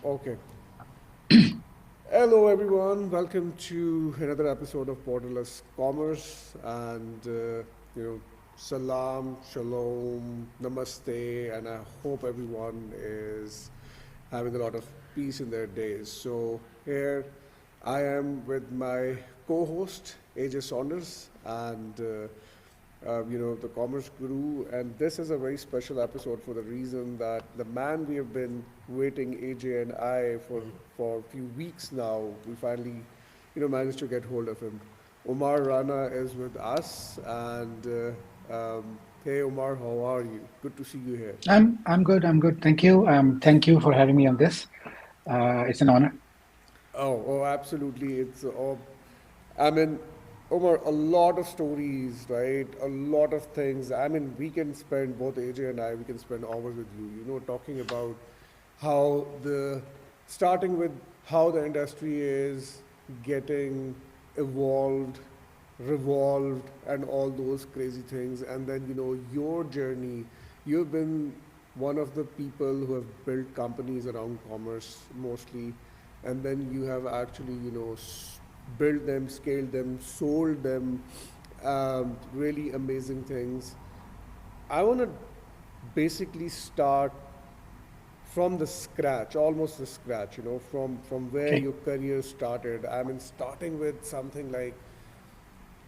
Okay. Hello, everyone. Welcome to another episode of Borderless Commerce. Salam, shalom, namaste, and I hope everyone is having a lot of peace in their days. So, here I am with my co host, AJ Saunders, the commerce guru. And this is a very special episode for the reason that the man we have been waiting, AJ and I, for a few weeks now, we finally, managed to get hold of him. Umar Rana is with us, hey Umar, how are you? Good to see you here. I'm good. I'm good. Thank you. Thank you for having me on this. It's an honor. Oh, absolutely. I mean, Omar, a lot of stories, right? A lot of things. I mean, we can spend, both AJ and I, we can spend hours with you, talking about how starting with how the industry is getting evolved, revolved, and all those crazy things. And then, your journey. You've been one of the people who have built companies around commerce mostly, and then you have actually, built them, scaled them, sold them, really amazing things. I want to basically start from the scratch, almost the scratch, from where Okay. your career started. I mean, starting with something like,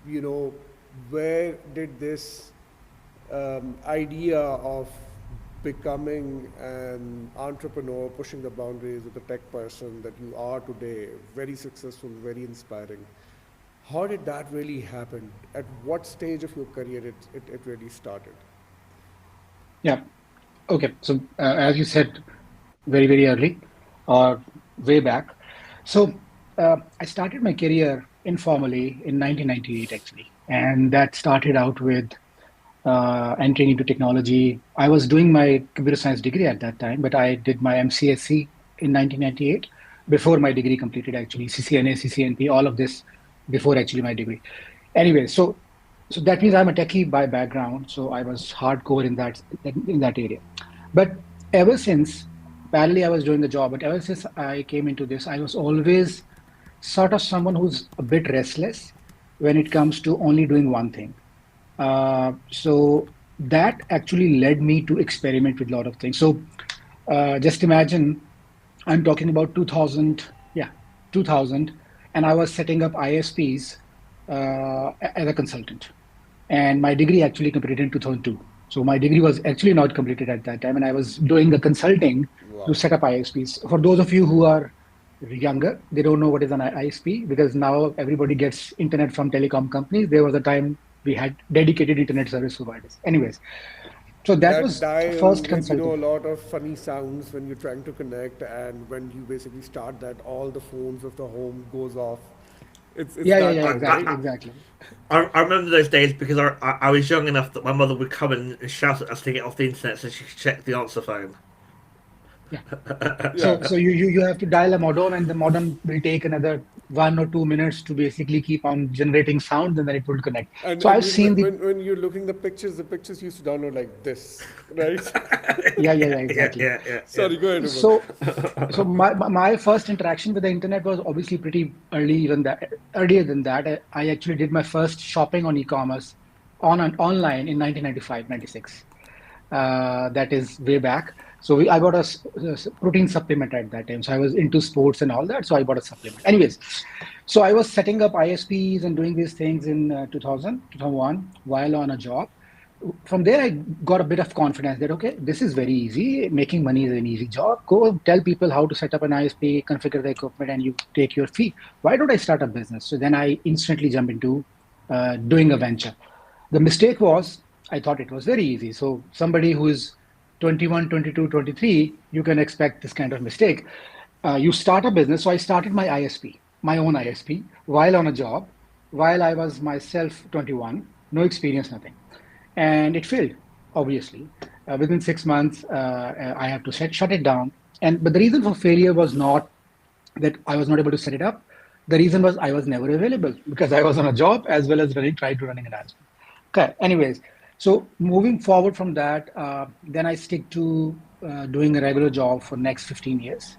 you know, where did this idea of becoming an entrepreneur, pushing the boundaries with the tech person that you are today, very successful, very inspiring. How did that really happen? At what stage of your career it really started? Yeah. Okay. So as you said, very early, or way back. So I started my career informally in 1998, actually, and that started out with entering into technology. I was doing my computer science degree at that time, but I did my MCSE in 1998 before my degree completed. Actually, CCNA, CCNP, all of this before actually my degree. Anyway, so that means I'm a techie by background, so I was hardcore in that area. But ever since, parallelly, I was doing the job. But ever since I came into this, I was always sort of someone who's a bit restless when it comes to only doing one thing. So that actually led me to experiment with a lot of things. So just imagine I'm talking about 2000, yeah, 2000, and I was setting up ISPs as a consultant. And my degree actually completed in 2002. So my degree was actually not completed at that time, and I was doing the consulting to Wow. set up ISPs. For those of you who are younger, they don't know what is an ISP because now everybody gets internet from telecom companies. There was a time we had dedicated internet service providers. Anyways, so that That was dial first with, a consulting. lot of funny sounds when you're trying to connect, and when you basically start that, all the phones of the home goes off. It's Yeah, yeah, that yeah, thing, exactly, right? exactly. I remember those days because I was young enough that my mother would come and shout at us to get off the internet so she could check the answer phone. Yeah. Yeah. So you have to dial a modem, and the modem will take another 1 or 2 minutes to basically keep on generating sound, and then it will connect. And So and I've seen the when you're looking the pictures used to download like this, right? yeah, yeah, yeah, yeah, exactly. yeah, yeah, yeah. Sorry, go ahead, Umar. So my first interaction with the internet was obviously pretty early, even that earlier than that. I actually did my first shopping on e-commerce online in 1995, 96. That is way back. So I bought a protein supplement at that time. So I was into sports and all that. So I bought a supplement. Anyways, so I was setting up ISPs and doing these things in 2000, while on a job. From there, I got a bit of confidence that, okay, this is very easy. Making money is an easy job. Go tell people how to set up an ISP, configure the equipment, and you take your fee. Why don't I start a business? So then I instantly jump into doing a venture. The mistake was I thought it was very easy. So somebody who is 21, 22, 23, you can expect this kind of mistake. You start a business. So I started my ISP, my own ISP, while on a job, while I was myself 21, no experience, nothing. And it failed, obviously. Within 6 months, I have to shut it down. But the reason for failure was not that I was not able to set it up. The reason was I was never available because I was on a job as well as tried to running an ISP. Okay. Anyways, so moving forward from that, then I stick to doing a regular job for next 15 years.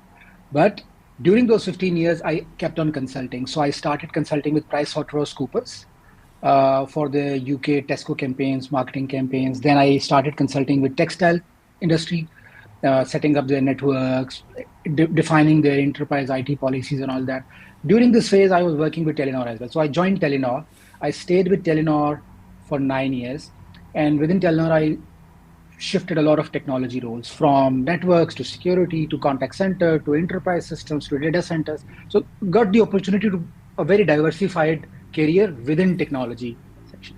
But during those 15 years, I kept on consulting. So I started consulting with PricewaterhouseCoopers for the UK Tesco campaigns, marketing campaigns. Then I started consulting with textile industry, setting up their networks, defining their enterprise IT policies and all that. During this phase, I was working with Telenor as well. So I joined Telenor. I stayed with Telenor for 9 years. And within Telenor, I shifted a lot of technology roles from networks to security to contact center to enterprise systems to data centers. So got the opportunity to a very diversified career within technology section.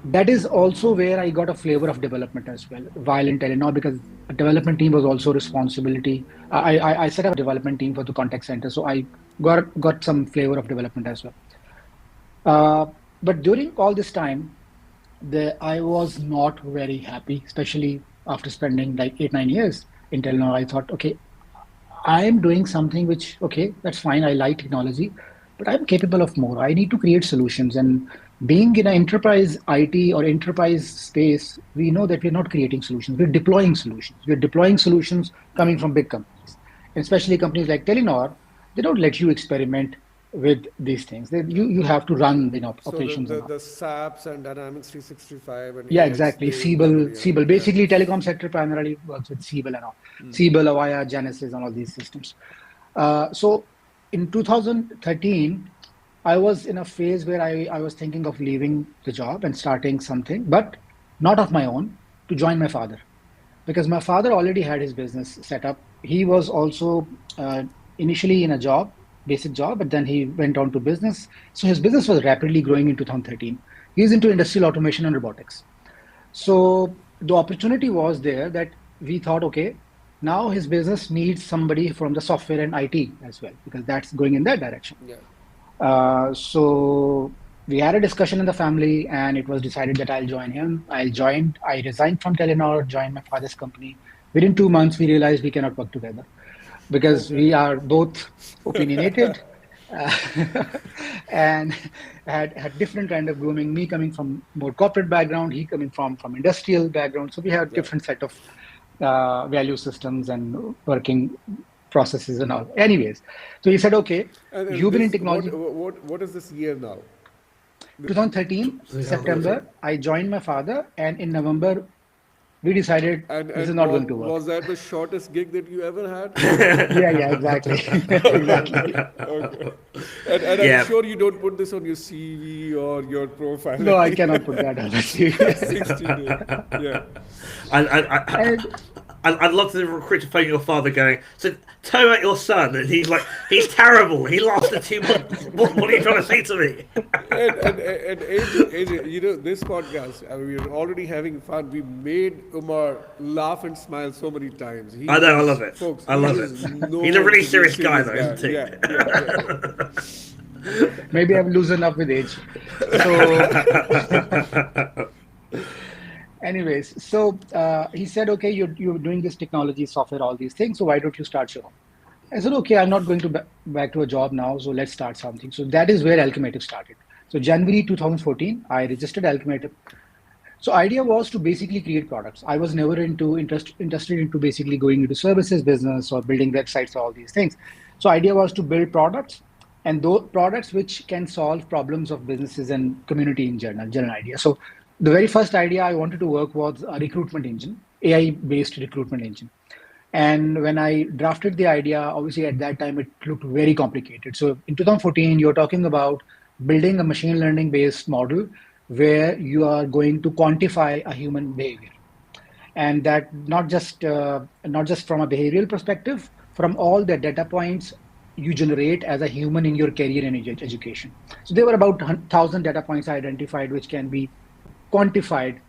That is also where I got a flavor of development as well while in Telenor, because a development team was also responsibility. I set up a development team for the contact center, so I got some flavor of development as well. But during all this time, I was not very happy, especially after spending like 8, 9 years in Telenor. I thought, okay, I am doing something which, okay, that's fine. I like technology, but I'm capable of more. I need to create solutions. And being in an enterprise IT or enterprise space, we know that we're not creating solutions. We're deploying solutions. We're deploying solutions coming from big companies, and especially companies like Telenor. They don't let you experiment with these things. You have to run, So operations and all. the SAPs and Dynamics 365 and Yeah, AX, exactly. they normally have, Siebel. yeah. Basically, telecom sector primarily works with Siebel and all. Siebel, Avaya, Genesis, and all these systems. So in 2013, I was in a phase where I was thinking of leaving the job and starting something, but not of my own, to join my father. Because my father already had his business set up. He was also initially in a job, basic job, but then he went on to business. So his business was rapidly growing in 2013. He's into industrial automation and robotics. So the opportunity was there that we thought, okay, now his business needs somebody from the software and IT as well, because that's going in that direction. Yeah. So we had a discussion in the family, and it was decided that I'll join him. I resigned from Telenor, joined my father's company. Within 2 months, we realized we cannot work together because we Okay. are both opinionated uh, and had different kind of grooming. Me coming from more corporate background, he coming from industrial background. So we have Yeah. different set of value systems and working processes and all. Anyways, so he said, okay, And you've been in this, technology. what is this year now? 2013 September, I joined my father, and in November we decided this is And not going to work. was that the shortest gig that you ever had? Yeah, exactly, exactly. Okay. And I'm Yeah. sure you don't put this on your CV or your profile. No, I cannot put that on my CV. 16 years. Yeah. And I'd love to recruit to phone your father going, so tell me about your son. And he's like, he's terrible. He lasted 2 months. What are you trying to say to me? And AJ, this podcast, I mean, we're already having fun. We made Umar laugh and smile so many times. I know, I love it. Folks, I love he it. is known He's a really to be serious guy, though, isn't he? Yeah, yeah, yeah. maybe I've loosened up with age. So, anyways, so he said, okay, you're doing this technology, software, all these things. So why don't you start your own? I said, okay, I'm not going to back to a job now, so let's start something. So that is where Alchimative started. So January 2014, I registered Alchimative. So idea was to basically create products. I was never interested into basically going into services business or building websites or all these things. So idea was to build products, and those products which can solve problems of businesses and community in general idea. So the very first idea I wanted to work was a recruitment engine, AI-based recruitment engine. And when I drafted the idea, obviously at that time it looked very complicated. So in 2014, you're talking about building a machine learning based model where you are going to quantify a human behavior, and that not just from a behavioral perspective, from all the data points you generate as a human in your career and education. So there were about 1,000 data points I identified, which can be quantified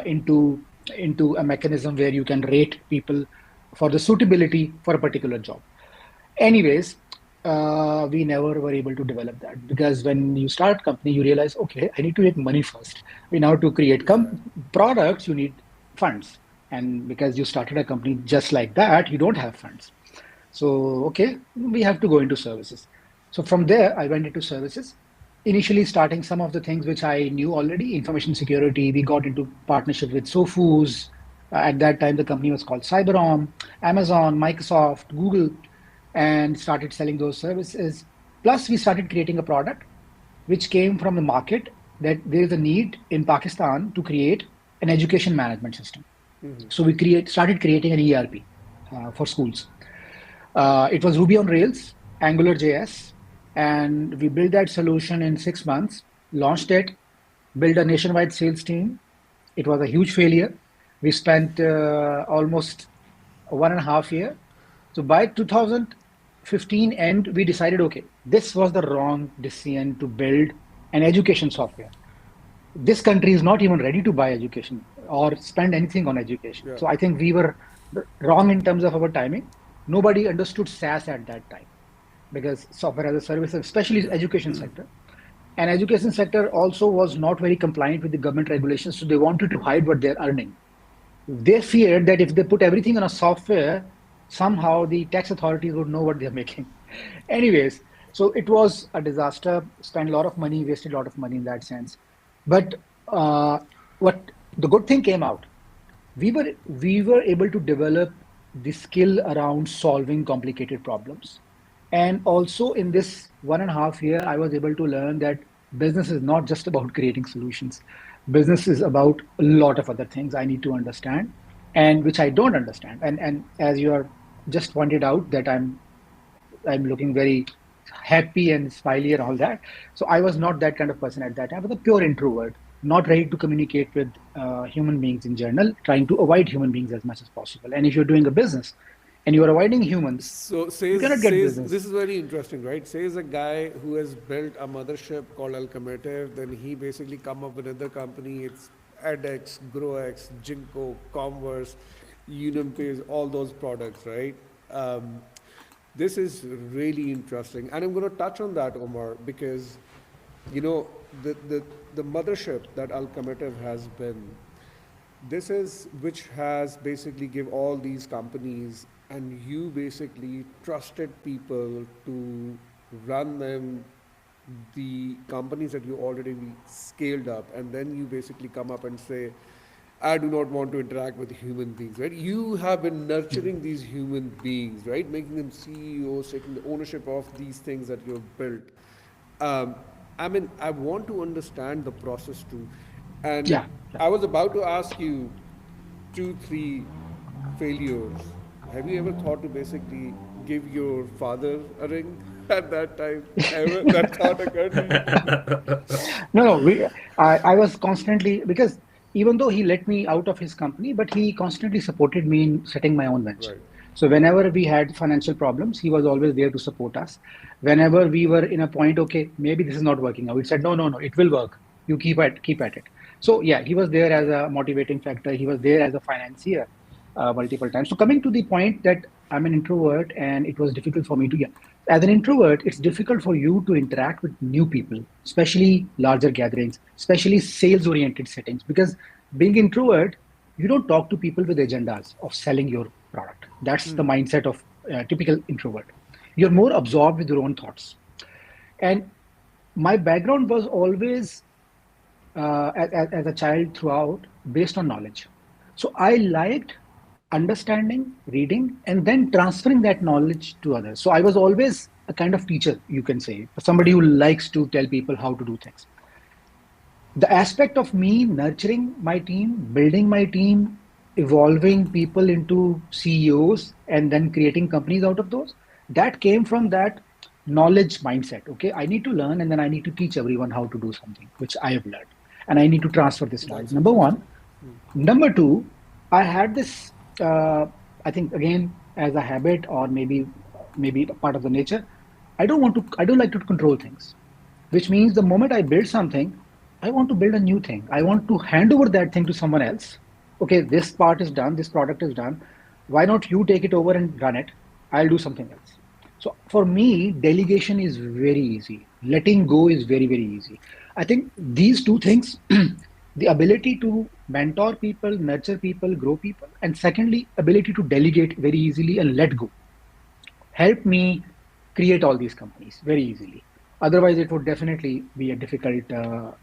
into a mechanism where you can rate people for the suitability for a particular job. Anyways, we never were able to develop that, because when you start company, you realize, okay, I need to make money first. We now to create products, you need funds, and because you started a company just like that, you don't have funds. So okay, we have to go into services. So from there, I went into services. Initially, starting some of the things which I knew already, information security. We got into partnership with Sofus. At that time, the company was called Cyberom, Amazon, Microsoft, Google. and started selling those services. Plus, we started creating a product which came from the market that there is a need in Pakistan to create an education management system. So we started creating an ERP for schools. It was Ruby on Rails, Angular JS, and we built that solution in 6 months, launched it, built a nationwide sales team. It was a huge failure. We spent almost 1.5 years. So by 2015 end, we decided, okay, this was the wrong decision to build an education software. This country is not even ready to buy education or spend anything on education. Yeah. So I think we were wrong in terms of our timing. Nobody understood SaaS at that time because software as a service, especially education sector. And education sector also was not very compliant with the government regulations. So they wanted to hide what they're earning. They feared that if they put everything on a software, somehow the tax authorities would know what they're making. Anyways, so it was a disaster, spent a lot of money, wasted a lot of money in that sense. But what the good thing came out, we were able to develop the skill around solving complicated problems. And also in this 1.5 year, I was able to learn that business is not just about creating solutions. Business is about a lot of other things I need to understand and which I don't understand. And as you are just pointed out that I'm looking very happy and smiley and all that. So I was not that kind of person at that time. I was a pure introvert, not ready to communicate with human beings in general, trying to avoid human beings as much as possible. And if you're doing a business and you're avoiding humans, So you cannot get says business. this is very interesting, right? Says a guy who has built a mothership called Alchimative, then he basically come up with another company. It's edX, GrowX, Jinko, Commerce, UnumPays, all those products, right? This is really interesting, and I'm going to touch on that, Omar, because you know the mothership that Alchimative has been. This is which has basically give all these companies, and you basically trusted people to run them, the companies that you already scaled up, and then you basically come up and say, I do not want to interact with human beings, right? You have been nurturing these human beings, right? Making them CEOs, taking the ownership of these things that you've built. I mean, I want to understand the process too. And Yeah, yeah. I was about to ask you 2, 3 failures. Have you ever thought to basically give your father a ring at that time? Ever that thought occurred to you? No, I was constantly, because even though he let me out of his company, but he constantly supported me in setting my own venture. Right. So whenever we had financial problems, he was always there to support us. Whenever we were in a point, okay, maybe this is not working out, we said, no, no, no, it will work. You keep at it. So yeah, he was there as a motivating factor. He was there as a financier multiple times. So coming to the point that I'm an introvert and it was difficult for me to, yeah, as an introvert, it's difficult for you to interact with new people, especially larger gatherings, especially sales oriented settings, because being introvert, you don't talk to people with agendas of selling your product. That's the mindset of a typical introvert. You're more absorbed with your own thoughts. And my background was always as a child throughout based on knowledge. So I liked understanding, reading, and then transferring that knowledge to others. So I was always a kind of teacher, you can say, somebody who likes to tell people how to do things. The aspect of me nurturing my team, building my team, evolving people into CEOs, and then creating companies out of those, that came from that knowledge mindset. Okay, I need to learn and then I need to teach everyone how to do something, which I have learned. And I need to transfer this knowledge. That's Number interesting. one. Number two, I had this, I think again, as a habit or maybe a part of the nature, I don't like to control things, which means the moment I build something, I want to build a new thing. I want to hand over that thing to someone else. Okay, this part is done, this product is done. Why not you take it over and run it? I'll do something else. So for me, delegation is very easy. Letting go is very, very easy. I think these two things, the ability to mentor people, nurture people, grow people, and secondly, ability to delegate very easily and let go, help me create all these companies very easily. Otherwise, it would definitely be a difficult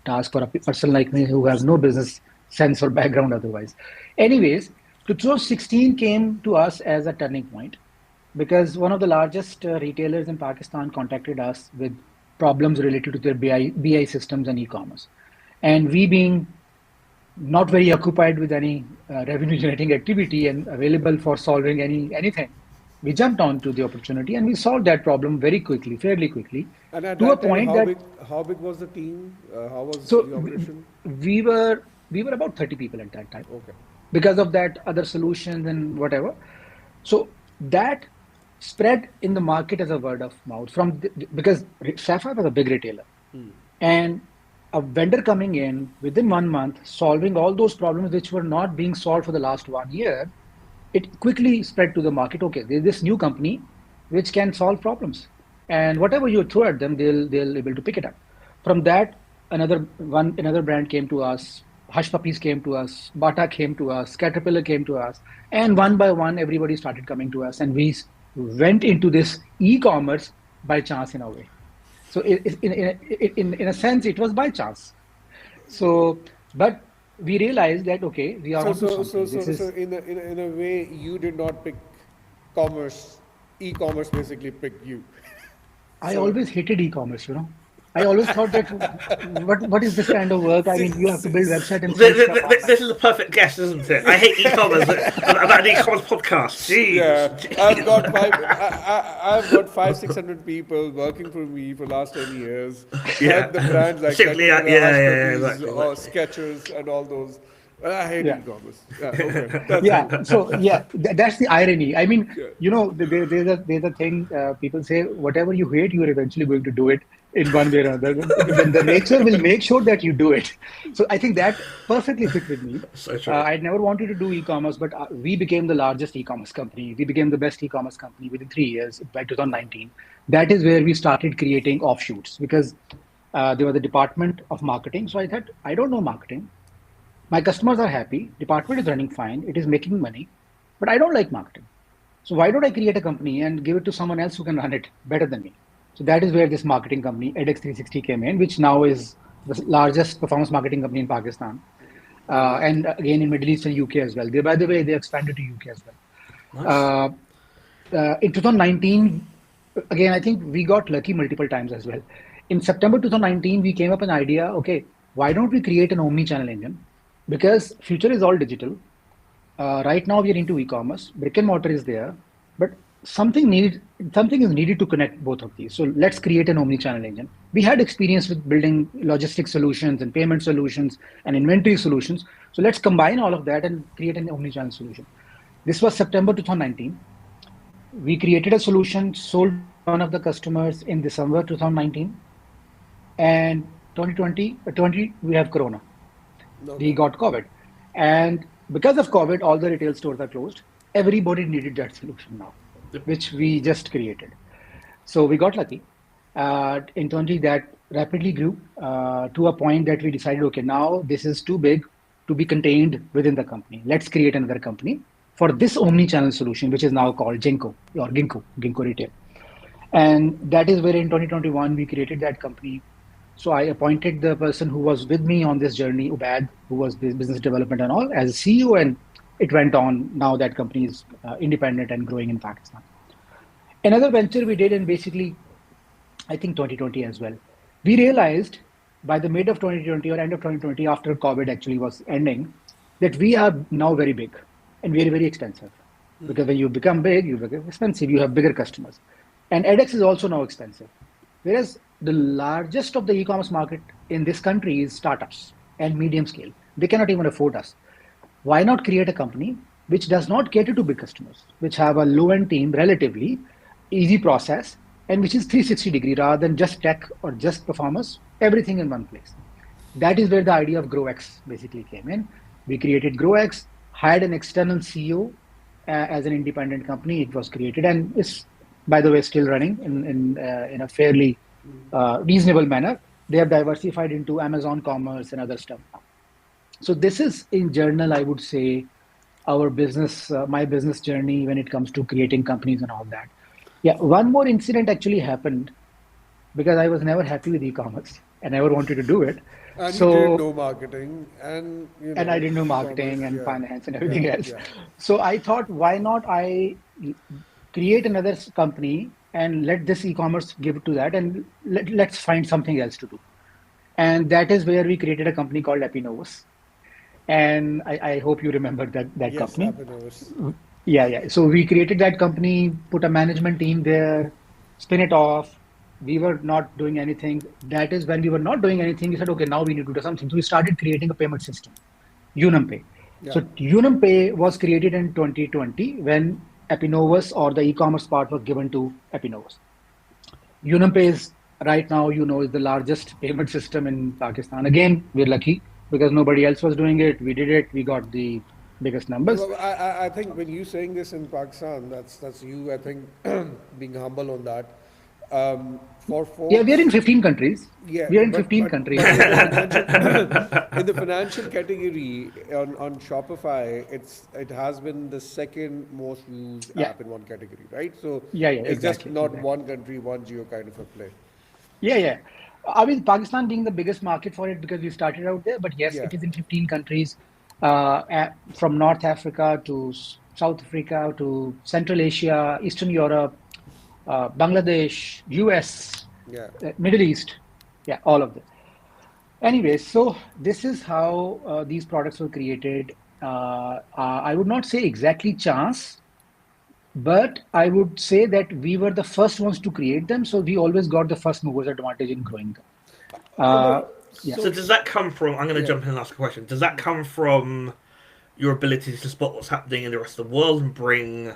task for a person like me who has no business sense or background otherwise. Anyways, 2016 came to us as a turning point. because one of the largest retailers in Pakistan contacted us with problems related to their BI systems and e-commerce. And we being not very occupied with any revenue generating activity and available for solving anything, we jumped onto the opportunity and we solved that problem very quickly, fairly quickly, And at to a that time, point that how big was the team? How was so the operation? we were about 30 people at that time Okay. because of that other solutions and whatever. So that spread in the market as a word of mouth because Sapphire was a big retailer, and a vendor coming in within 1 month solving all those problems which were not being solved for the last 1 year, it quickly spread to the market. Okay, there's this new company which can solve problems, and whatever you throw at them, they'll able to pick it up. From that, another brand came to us. Hush Puppies came to us. Bata came to us. Caterpillar came to us, and one by one, everybody started coming to us, and we went into this e-commerce by chance in a way. So in a sense, it was by chance. So, but we realized that okay, we are So, onto so, so, something. so, This so is in a way, you did not pick commerce. E-commerce basically picked you. I So, always hated e-commerce, you know. I always thought that what is this kind of work? I see, mean, you have to build website and sell This, stuff online. this is a perfect guess, isn't it? I hate e-commerce. About an e-commerce podcast. Jeez. yeah, I've got I've got 600 people working for me for last 10 years. Yeah. Help the brands like Simply, yeah, Caterpillar, Hush yeah, Puppies, or exactly. Skechers, and all those. But I hate Yeah. e-commerce. Yeah, okay, that's Yeah. cool. So yeah, that's the irony. I mean, Yeah. you know, there's a thing people say, whatever you hate, you are eventually going to do it in one way or another. The nature will make sure that you do it. So I think that perfectly fit with me. So true. I'd never wanted to do e-commerce, but we became the largest e-commerce company. We became the best e-commerce company within 3 years by 2019. That is where we started creating offshoots because there was the department of marketing. So I thought, I don't know marketing. My customers are happy, department is running fine, it is making money, but I don't like marketing. So why don't I create a company and give it to someone else who can run it better than me? So that is where this marketing company, edX360, came in, which now is the largest performance marketing company in Pakistan. And again in Middle East and UK as well. By the way, they expanded to UK as well. Nice. In 2019, again, I think we got lucky multiple times as well. In September 2019, we came up with an idea, okay, why don't we create an omni-channel engine? Because future is all digital. Right now we are into e-commerce, brick and mortar is there, but something is needed to connect both of these. So let's create an omni-channel engine. We had experience with building logistics solutions and payment solutions and inventory solutions. So let's combine all of that and create an omni-channel solution. This was September 2019. We created a solution, sold one of the customers in December 2019, and 2020, we have Corona. We Okay. got COVID. And because of COVID, all the retail stores are closed. Everybody needed that solution now, which we just created. So we got lucky. In 20, that rapidly grew to a point that we decided, okay, now this is too big to be contained within the company. Let's create another company for this omni-channel solution, which is now called Jinko or Ginkgo Retail. And that is where in 2021, we created that company. So I appointed the person who was with me on this journey, Ubad, who was business development and all, as a CEO, and it went on. Now that company is independent and growing in Pakistan. Another venture we did in basically, I think 2020 as well. We realized by the mid of 2020 or end of 2020, after COVID actually was ending, that we are now very big and very, very expensive. Because when you become big, you become expensive, you have bigger customers. And edX is also now expensive. Whereas the largest of the e-commerce market in this country is startups and medium scale. They cannot even afford us. Why not create a company which does not cater to big customers, which have a low-end team, relatively easy process, and which is 360 degree rather than just tech or just performance, everything in one place. That is where the idea of GrowX basically came in. We created GrowX, hired an external CEO as an independent company. It was created and is, by the way, still running in a fairly reasonable manner. They have diversified into Amazon Commerce and other stuff now. So this is in general, I would say, our business, my business journey when it comes to creating companies and all that. Yeah, one more incident actually happened because I was never happy with e-commerce and never wanted to do it. And you didn't So, know marketing, and and I didn't know e-commerce. marketing and Yeah, finance and yeah, everything else. yeah. So I thought, why not I create another company and let this e-commerce give it to that, and let's find something else to do. And that is where we created a company called Epinovus. And I hope you remember that Yes, company. Apinos. Yeah, yeah. So we created that company, put a management team there, spin it off. We were not doing anything. That is when we were not doing anything, we said, okay, now we need to do something. So we started creating a payment system, UnumPay. Yeah. So UnumPay was created in 2020 when Epinovus or the e-commerce part was given to Epinovus. UnumPay is right now, is the largest payment system in Pakistan. Again, we're lucky because nobody else was doing it. We did it. We got the biggest numbers. Well, I think when you saying this in Pakistan, that's you. I think being humble on that. For Yeah, we are folks, in 15 countries. yeah, We are in but 15 countries. but in the financial in the financial category on Shopify, it has been the second most used Yeah, app in one category, right? So yeah, yeah, it's just exactly, not exactly. one country, one geo kind of a play. Yeah, yeah. I mean, Pakistan being the biggest market for it because we started out there, but yes, Yeah, it is in 15 countries, from North Africa to South Africa to Central Asia, Eastern Europe, Bangladesh, US, yeah. Middle East. Yeah, all of them. Anyways, so this is how these products were created. I would not say exactly chance, but I would say that we were the first ones to create them, so we always got the first movers advantage in growing them. Uh, Umar, yeah. So does that come from? I'm going to yeah. jump in and ask a question. Does that come from your ability to spot what's happening in the rest of the world and bring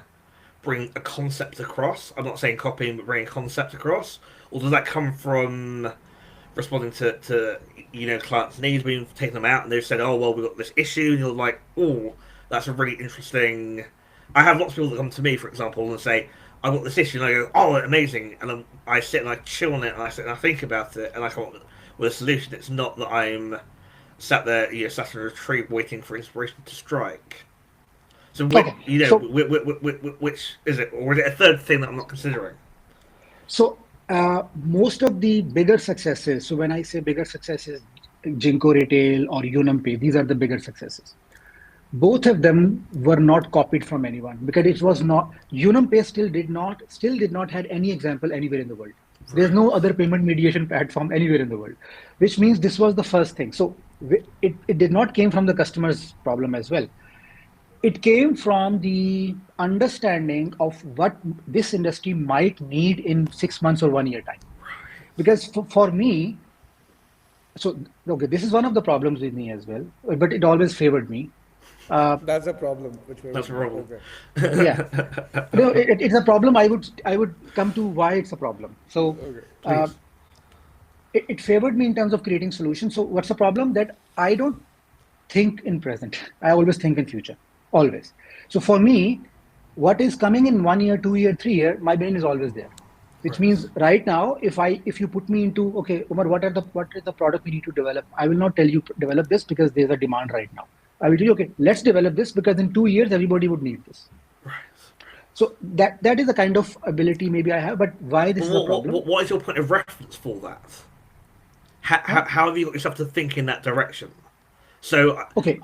a concept across? I'm not saying copying, but bring a concept across, or does that come from responding to clients' needs, being taking them out, and they've said, "Oh well, we've got this issue," and you're like, "Oh, that's a really interesting." I have lots of people that come to me, for example, and say, "I've got this issue," and I go, "Oh, amazing!" And I sit and I chill on it, and I sit and I think about it, and I come up with a solution. It's not that I'm sat there, sat in a tree waiting for inspiration to strike. So, Okay. So which is it, or is it a third thing that I'm not considering? most of the bigger successes. So when I say bigger successes, Jinko Retail or UnumPay, these are the bigger successes. Both of them were not copied from anyone because it was not UnumPay still did not had any example anywhere in the world. There's Right. no other payment mediation platform anywhere in the world, which means this was the first thing. So it did not came from the customer's problem as well. It came from the understanding of what this industry might need in 6 months or 1 year time. Because for me, so okay, this is one of the problems with me as well, but it always favored me. Uh, That's a problem, which way That's would a you? problem. Okay. yeah, no, it's a problem. I would come to why it's a problem. So Okay. uh, Please. it favored me in terms of creating solutions. So what's the problem? That I don't think in present. I always think in future. Always. So for me, what is coming in 1 year, 2 year, 3 year, my brain is always there. Which Right. means right now, if you put me into okay, Umar, what is the product we need to develop? I will not tell you develop this because there's a demand right now. I will tell you, okay, let's develop this because in 2 years everybody would need this. Right. So that is the kind of ability maybe I have, but why this But is a problem? what is your point of reference for that? How, Huh? how have you got yourself to think in that direction? So Okay,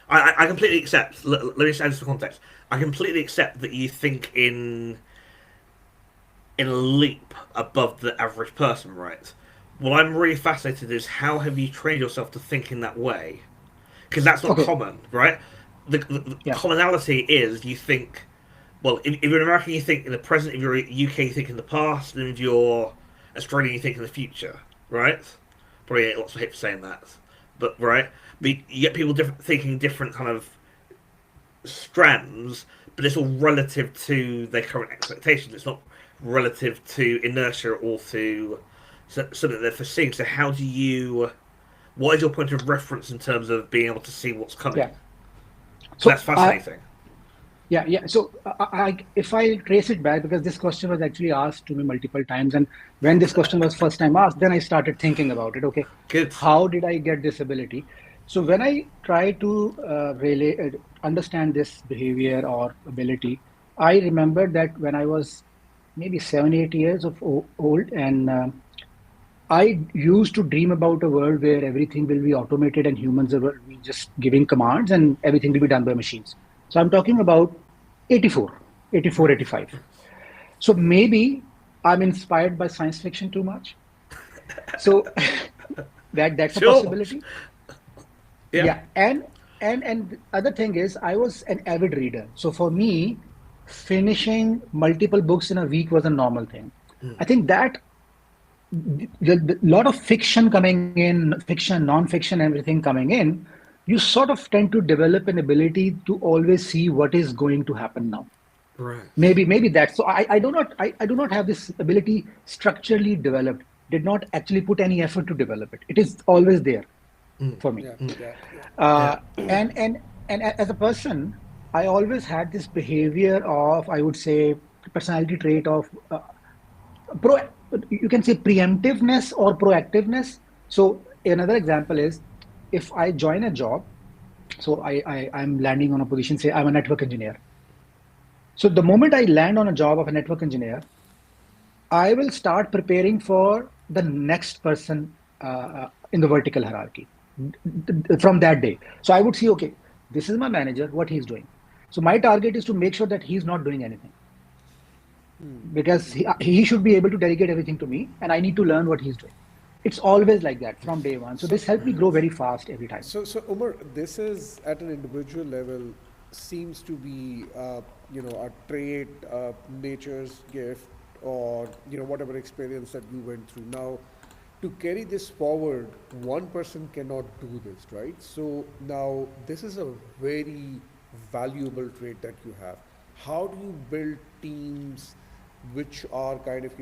I completely accept. Let me just add this to context. I completely accept that you think in a leap above the average person, right? What I'm really fascinated is how have you trained yourself to think in that way? Because that's not okay, common, right? The yeah, commonality is you think. Well, if you're an American, you think in the present. If you're UK, you think in the past. And if you're Australian, you think in the future, right? Probably get lots of hate for saying that, but right. But you get people thinking different kind of strands, but it's all relative to their current expectations. It's not relative to inertia or to something that they're foreseeing. So, how do you? What is your point of reference in terms of being able to see what's coming? yeah. Because that's So fascinating. yeah, yeah. So if I trace it back, because this question was actually asked to me multiple times, and when this question was first time asked, then I started thinking about it. Okay, Good. how did I get this ability? So when I try to really understand this behavior or ability, I remember that when I was maybe 7, 8 years of old, and I used to dream about a world where everything will be automated and humans will be just giving commands and everything will be done by machines. So I'm talking about 84, 84, Right. 85. So maybe I'm inspired by science fiction too much. So that's a Sure. possibility. Yeah. Yeah, and the other thing is I was an avid reader. So for me, finishing multiple books in a week was a normal thing. I think that the lot of fiction coming in, fiction, non-fiction, everything coming in, you sort of tend to develop an ability to always see what is going to happen now. Right. Maybe that's so I do not have this ability structurally developed, did not actually put any effort to develop it. It is always there for me. Yeah, yeah, yeah. uh, Yeah. and as a person, I always had this behavior of, I would say, personality trait of pro. You can say preemptiveness or proactiveness. So another example is, if I join a job, so I'm landing on a position. Say I'm a network engineer. So the moment I land on a job of a network engineer, I will start preparing for the next person in the vertical hierarchy from that day. So I would see, okay, this is my manager, what he's doing. So my target is to make sure that he's not doing anything, because he should be able to delegate everything to me, and I need to learn what he's doing. It's always like that from day one. So So, this helped me grow very fast every time. so Umar, this is at an individual level seems to be, a trait, nature's gift, or whatever experience that you went through. Now, to carry this forward, one person cannot do this, right? So now this is a very valuable trait that you have. How do you build teams which are kind of,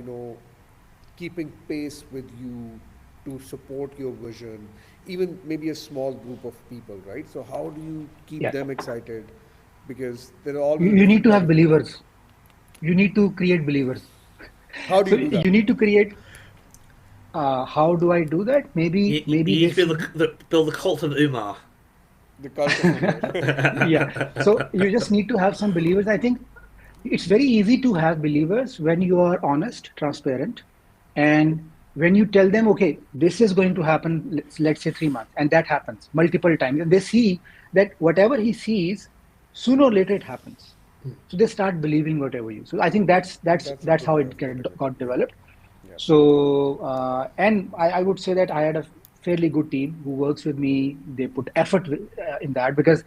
keeping pace with you to support your vision, even maybe a small group of people, right? So how do you keep Yeah. them excited? Because there are always You need different to have type. believers. You need to create believers. How do So you do that? you need to create. How do I do that? Maybe You need to this. build the cult of Umar. The cult of Umar. Yeah. So you just need to have some believers. I think it's very easy to have believers when you are honest, transparent, and when you tell them, okay, this is going to happen, let's say 3 months, and that happens multiple times, and they see that whatever he sees, sooner or later it happens. So they start believing whatever you. So I think that's that's That's a that's good how way it of putting it. got developed. Yeah. So, and I would say that I had a fairly good team who works with me. They put effort in that, because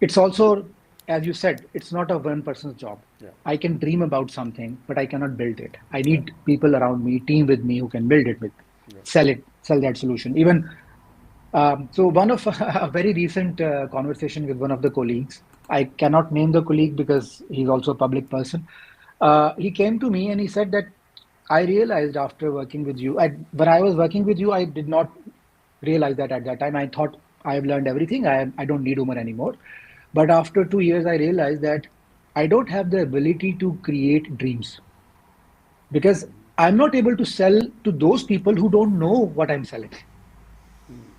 it's also, as you said, it's not a one person's job. Yeah. I can dream about something, but I cannot build it. I Yeah. need people around me, team with me, who can build it with, Yeah. sell that solution. Even so, one of a very recent conversation with one of the colleagues. I cannot name the colleague because he's also a public person. He came to me and he said that I realized after working with you, when I was working with you, I did not realize that at that time. I thought I have learned everything. I don't need Umar anymore. But after 2 years, I realized that I don't have the ability to create dreams, because I'm not able to sell to those people who don't know what I'm selling.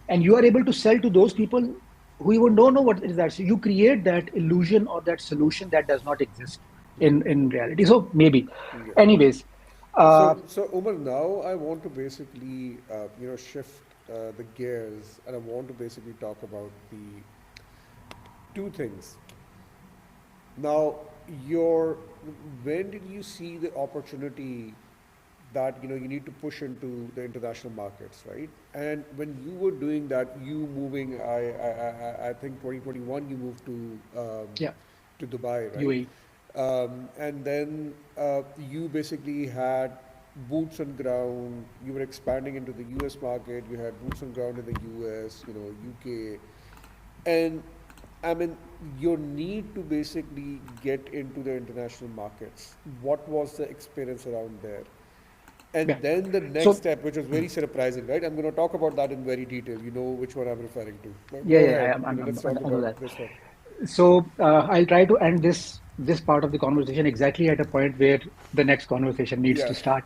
And you are able to sell to those people who even don't know what is that. So you create that illusion or that solution that does not exist in reality. So maybe, Yeah. anyways, uh, So Umar, now I want to basically, shift the gears, and I want to basically talk about the two things. Now, your when did you see the opportunity that you need to push into the international markets, right? And when you were doing that, you moving, I think 2021 you moved yeah, to Dubai, right? UAE. And then you basically had boots on ground. You were expanding into the U.S. market. You had boots on ground in the U.S., UK, and I mean, your need to basically get into the international markets. What was the experience around there? And Yeah. then the next So step, which was very surprising, right? I'm going to talk about that in very detail. You know which one I'm referring to. But yeah, go yeah, ahead. Let's talk I know about that. this one. So I'll try to end this part of the conversation exactly at a point where the next conversation needs Yeah. to start.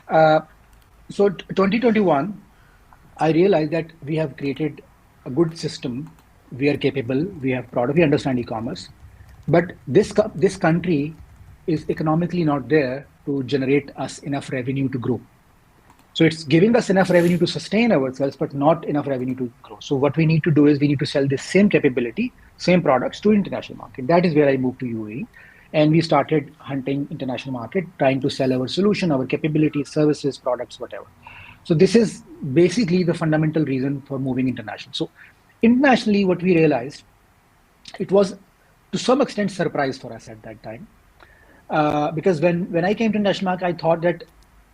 Uh, so 2021, I realized that we have created a good system. We are capable. We have product. We understand e-commerce, but this country is economically not there to generate us enough revenue to grow. So it's giving us enough revenue to sustain ourselves, but not enough revenue to grow. So what we need to do is we need to sell the same capability, same products to international market. That is where I moved to UAE. And we started hunting international market, trying to sell our solution, our capabilities, services, products, whatever. So this is basically the fundamental reason for moving international. So internationally, what we realized, it was to some extent surprise for us at that time. Because when I came to international market, I thought that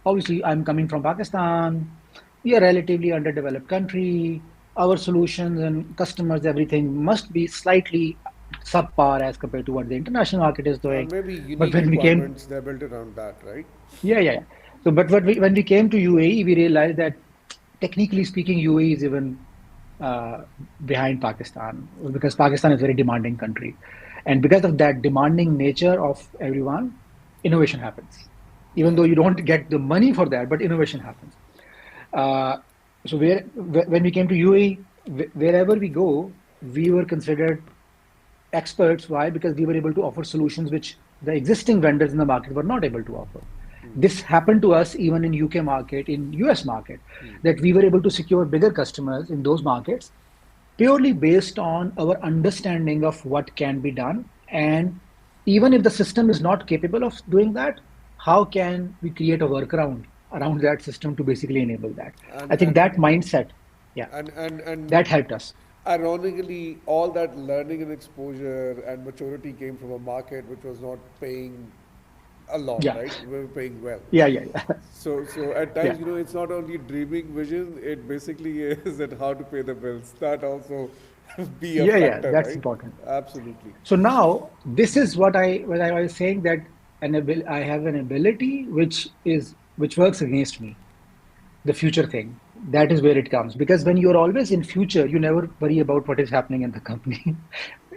obviously I'm coming from Pakistan. We are a relatively underdeveloped country. Our solutions and customers, everything must be slightly subpar as compared to what the international market is Or doing. maybe But unique when we came, requirements, they're built around that, right? yeah. So, but when we came to UAE, we realized that technically speaking, UAE is even uh, behind Pakistan because Pakistan is a very demanding country, and because of that demanding nature of everyone, innovation happens. Even Yeah. though you don't get the money for that, but innovation happens. Uh, so when we came to UAE, wherever we go, we were considered experts. Why? Because we were able to offer solutions which the existing vendors in the market were not able to offer. This happened to us even in UK market, in US market, that we were able to secure bigger customers in those markets purely based on our understanding of what can be done. And even if the system is not capable of doing that, how can we create a workaround around that system to basically enable that? And I think and that mindset, yeah, and that helped us. ironically, all that learning and exposure and maturity came from a market which was not paying a lot, Yeah, right? We were paying well. yeah. So at Yeah. times, it's not only dreaming vision, it basically is that how to pay the bills. That also be a Yeah, factor, that's right? important. Absolutely. So now this is what I was saying, that I have an ability which works against me. The future thing, that is where it comes, because when you're always in future, you never worry about what is happening in the company.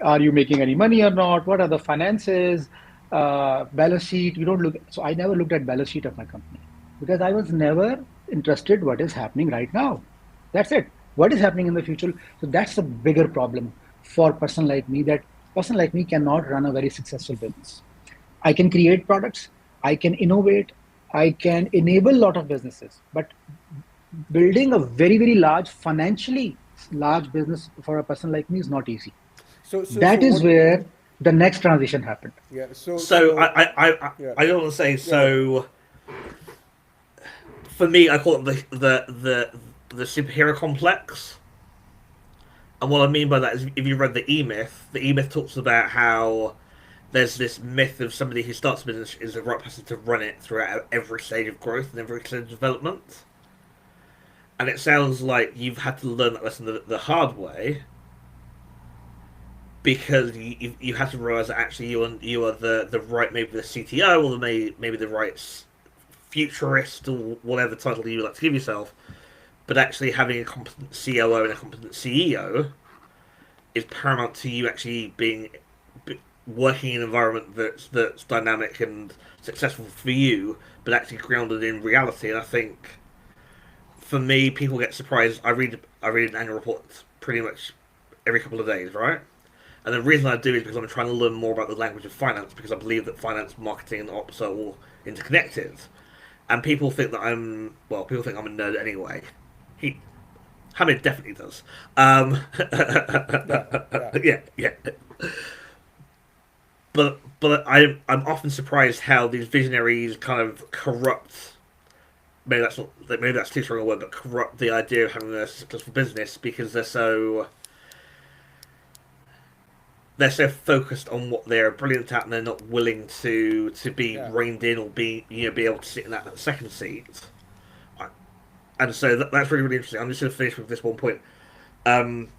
Are you making any money or not? What are the finances? Balance sheet. You don't look. So I never looked at balance sheet of my company because I was never interested what is happening right now. That's it. What is happening in the future? So that's a bigger problem for a person like me. That person like me cannot run a very successful business. I can create products, I can innovate, I can enable a lot of businesses, but building a very large, financially large business for a person like me is not easy. So That is what? where the next transition happened. Yeah. So So so yeah. I don't want to say Go ahead. so. For me, I call it the superhero complex. And what I mean by that is, if you read the E Myth talks about how there's this myth of somebody who starts a business is the right person to run it throughout every stage of growth and every stage of development. And it sounds like you've had to learn that lesson the hard way because you have to realize that actually you are the right, maybe the CTO or maybe the right futurist or whatever title you like to give yourself, but actually having a competent COO and a competent CEO is paramount to you actually being working in an environment that's dynamic and successful for you, but actually grounded in reality. And I think for me, people get surprised. I read an annual report pretty much every couple of days, right? And the reason I do is because I'm trying to learn more about the language of finance because I believe that finance, marketing, and ops are all interconnected. And people think that people think I'm a nerd anyway. He, Hamid definitely does. Yeah. Yeah. Yeah. But I'm often surprised how these visionaries kind of corrupt. Maybe that's too strong a word, but corrupt the idea of having a successful business because they're so focused on what they're brilliant at, and they're not willing to be Yeah. reined in or be able to sit in that second seat. And so that's really interesting. I'm just going to finish with this one point. Um,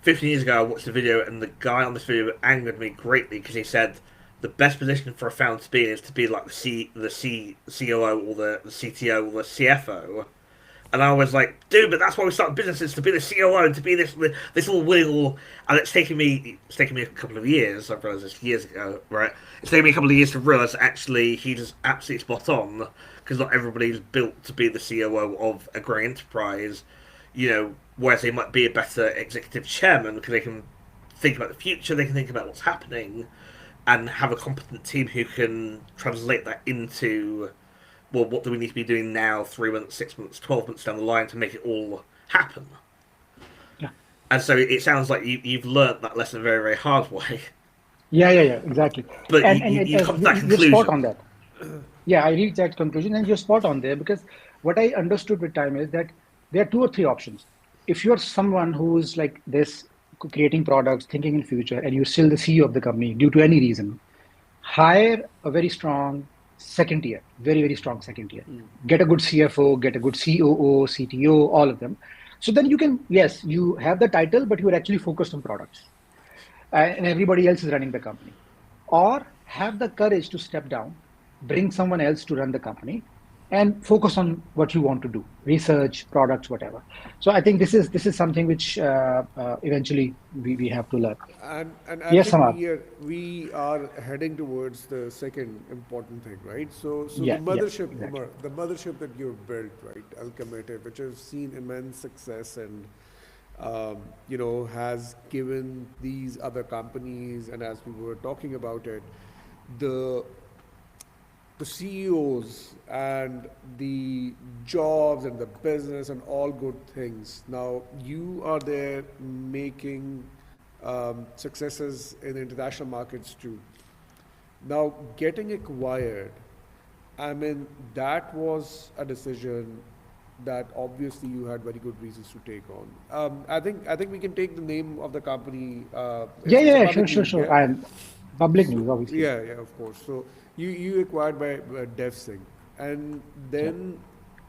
15 years ago, I watched a video, and the guy on this video angered me greatly because he said the best position for a founder to be in is to be like COO or the CTO or the CFO. And I was like, dude, but that's why we started businesses, to be the COO and to be this all winning all. And it's taken me a couple of years. I realized this years ago, right? It's taken me a couple of years to realize that actually he just absolutely spot on because not everybody's built to be the COO of a growing enterprise. Whereas they might be a better executive chairman because they can think about the future, they can think about what's happening, and have a competent team who can translate that into, well, what do we need to be doing now, 3 months, 6 months, 12 months down the line to make it all happen? Yeah. And so it sounds like you've learnt that lesson a very, very hard way. Yeah, exactly. But And you come to that you're spot conclusion. on that. Yeah, I reached that conclusion, and you're spot on there because what I understood with time is that there are two or three options. If you're someone who's like this, creating products, thinking in future, and you're still the CEO of the company due to any reason, hire a very strong second tier, very strong second tier. Get a good CFO, get a good COO, CTO, all of them. So then you can, yes, you have the title, but you're actually focused on products, and everybody else is running the company. Or have the courage to step down, bring someone else to run the company, and focus on what you want to do, research, products, whatever. So I think this is something which eventually we have to learn. And I Yes, think Samad. we are heading towards the second important thing, right? So the Yeah, mothership, exactly. Umar, the mothership that you've built, right, Alchimative, which has seen immense success and has given these other companies, and as we were talking about it, the the CEOs and the jobs and the business and all good things. Now you are there making successes in international markets too. Now getting acquired, I mean that was a decision that obviously you had very good reasons to take on. I think we can take the name of the company. It's a Yeah, public news, sure. yeah. And public So news, obviously. yeah, of course. So you acquired by DevSync, and Yeah. then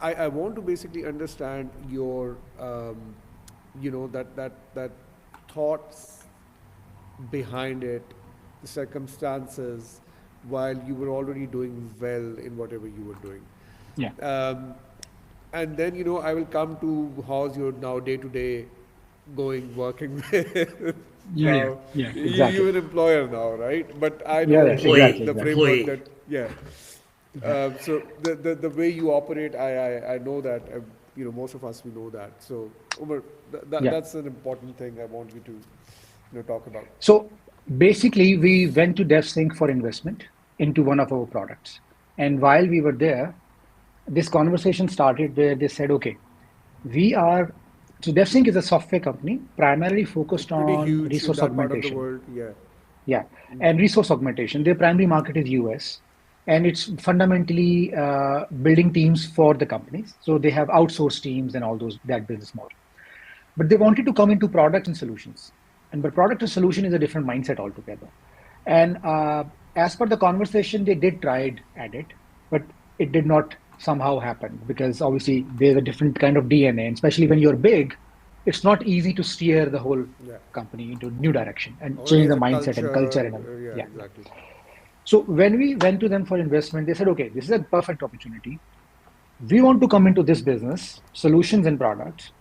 I want to basically understand your that thoughts behind it, the circumstances, while you were already doing well in whatever you were doing. Yeah. Um, and then I will come to how's your now day to day going working with now. Exactly. You're an employer now, right? But I Yeah, know Employee, the exactly. framework employee. that, yeah. Yeah. So the way you operate, I know that. Most of us we know that. So Umar, Yeah. that's an important thing I want you to talk about. So basically, we went to DevSync for investment into one of our products. And while we were there, this conversation started where they said, okay, we are, so DevSync is a software company primarily It's focused pretty on huge in resource that part of the augmentation. world. Yeah. Yeah, and resource augmentation. Their primary market is US, and it's fundamentally building teams for the companies. So they have outsourced teams and all those that business model. But they wanted to come into products and solutions, but product and solution is a different mindset altogether. And as per the conversation, they did tried at it, but it did not somehow happen because obviously there's a different kind of DNA, and especially when you're big, it's not easy to steer the whole Yeah. company into new direction and Already change has the a mindset and culture culture. and everything. Yeah, Yeah, yeah. exactly. So when we went to them for investment, they said, okay, this is a perfect opportunity. We want to come into this business, solutions and products.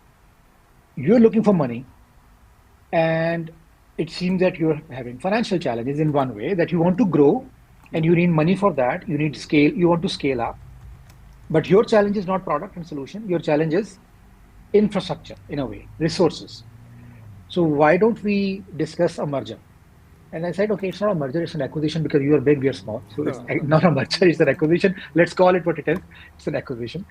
You're looking for money, and it seems that you're having financial challenges in one way that you want to grow and you need money for that. You need scale, you want to scale up. But your challenge is not product and solution. Your challenge is infrastructure in a way, resources. So why don't we discuss a merger? And I said, okay, it's not a merger, it's an acquisition because you are big, we are small. So it's not a merger, it's an acquisition. Let's call it what it is. It's an acquisition.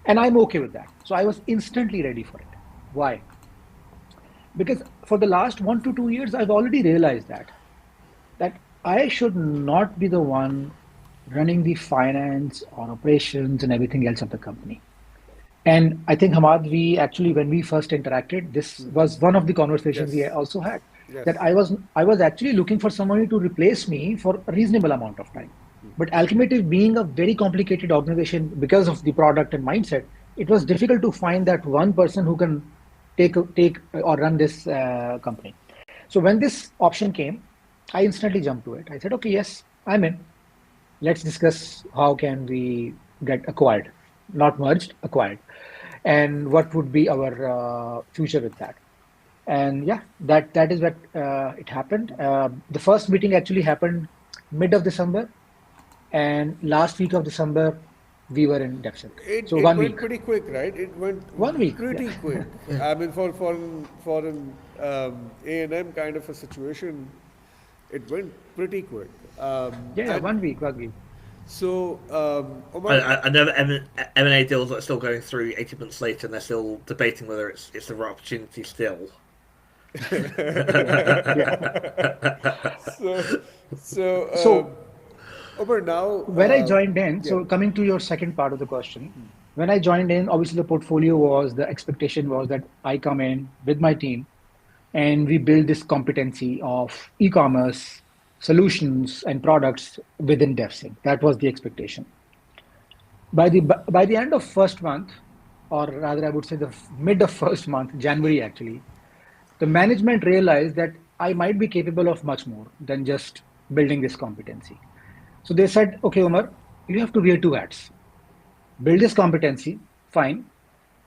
And I'm okay with that. So I was instantly ready for it. Why? Because for the last 1 to 2 years, I've already realized that I should not be the one running the finance or operations and everything else of the company. And I think, Hamad, we actually, when we first interacted, this was one of the conversations we Yes. also had. That Yes. I was actually looking for somebody to replace me for a reasonable amount of time. But Alchemative being a very complicated organization because of the product and mindset, it was difficult to find that one person who can take or run this company. So when this option came, I instantly jumped to it. I said, okay, yes, I'm in. Let's discuss how can we get acquired, not merged, acquired, and what would be our future with that. And yeah, that is what it happened. The first meeting actually happened mid of December, and last week of December we were in DevSync. It So it one went week, pretty quick, right? It went 1 week. Yeah, pretty quick. I mean, for an A&M kind of a situation, it went pretty quick. yeah, And 1 week, 1 week. so, I, Omar, I I know that M&A deals are still going through 18 months later, and they're still debating whether it's the right opportunity still. So, so, So Umar, now, when I joined in, yeah. so coming to your second part of the question, when I joined in, obviously the portfolio was, the expectation was that I come in with my team and we build this competency of e-commerce solutions and products within DevSync. That was the expectation. By the end of first month, or rather I would say the mid of first month, January actually, the management realized that I might be capable of much more than just building this competency. So they said, okay, Umar, you have to wear two hats. Build this competency, fine,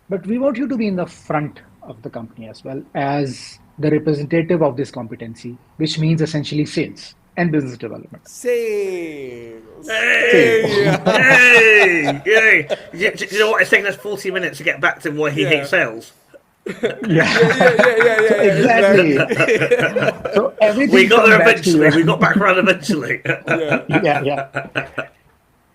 but we want you to be in the front of the company as well as the representative of this competency, which means essentially sales and business development. Hey, Say, Sales. yeah, hey, hey! You know what? It's taken us 40 minutes to get back to why he hates yeah, sales. Yeah. So exactly. exactly. So We everything got comes there back to eventually. you. We got back around eventually. Yeah. Yeah.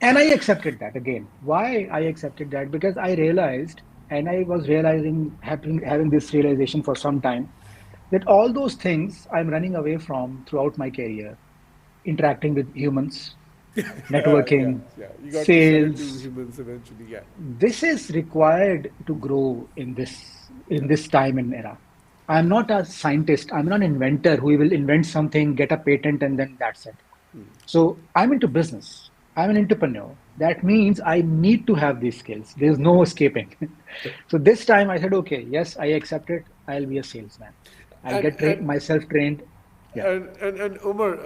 And I accepted that again. Why I accepted that? Because I realized, and I was realizing, having this realization for some time, that all those things I'm running away from throughout my career, interacting with humans, Yeah, networking, yeah. You got to sell it to sales, humans eventually. Yeah. this is required to grow in this time and era. I'm not a scientist, I'm not an inventor who will invent something, get a patent, and then that's it. So I'm into business. I'm an entrepreneur. That means I need to have these skills. There's no escaping. So this time I said, okay, yes, I accept it. I'll be a salesman. I'll And get and myself trained. Yeah. and Umar,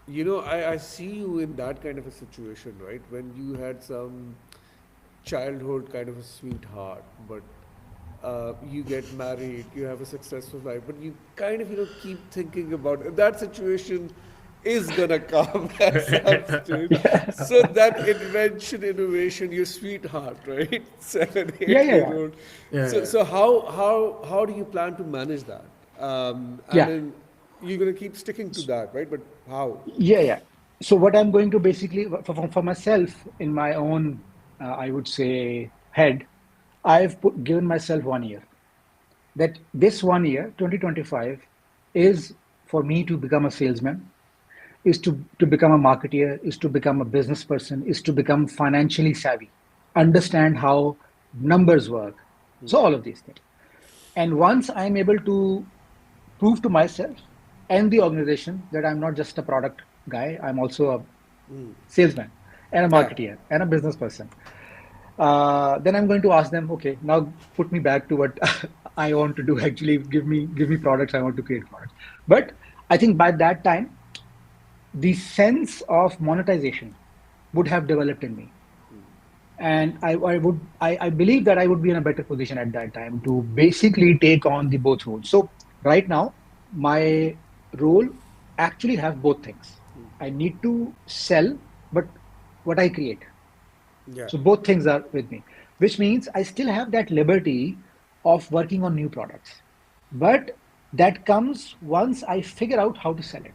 I see you in that kind of a situation, right? When you had some childhood kind of a sweetheart, but you get married, you have a successful life, but you kind of keep thinking about it. That situation is gonna come at some stage. So that invention, innovation, your sweetheart, right? Seven, Yeah, eight yeah, year yeah. old. So Yeah. so how do you plan to manage that? I Yeah. mean, you're gonna keep sticking to that, right? But how? Yeah. So what I'm going to basically for myself in my own, I would say, head, given myself 1 year. That this 1 year, 2025, is for me to become a salesman, is to become a marketeer, is to become a business person, is to become financially savvy, understand how numbers work. So all of these things. And once I'm able to prove to myself and the organization that I'm not just a product guy, I'm also a salesman and a Yeah. marketeer and a business person. Then I'm going to ask them, okay, now put me back to what I want to do. Actually, give me products. I want to create products. But I think by that time, the sense of monetization would have developed in me, and I believe that I would be in a better position at that time to basically take on the both roles. So right now, my role actually has both things. I need to sell, but what I create. Yeah. So both things are with me, which means I still have that liberty of working on new products. But that comes once I figure out how to sell it.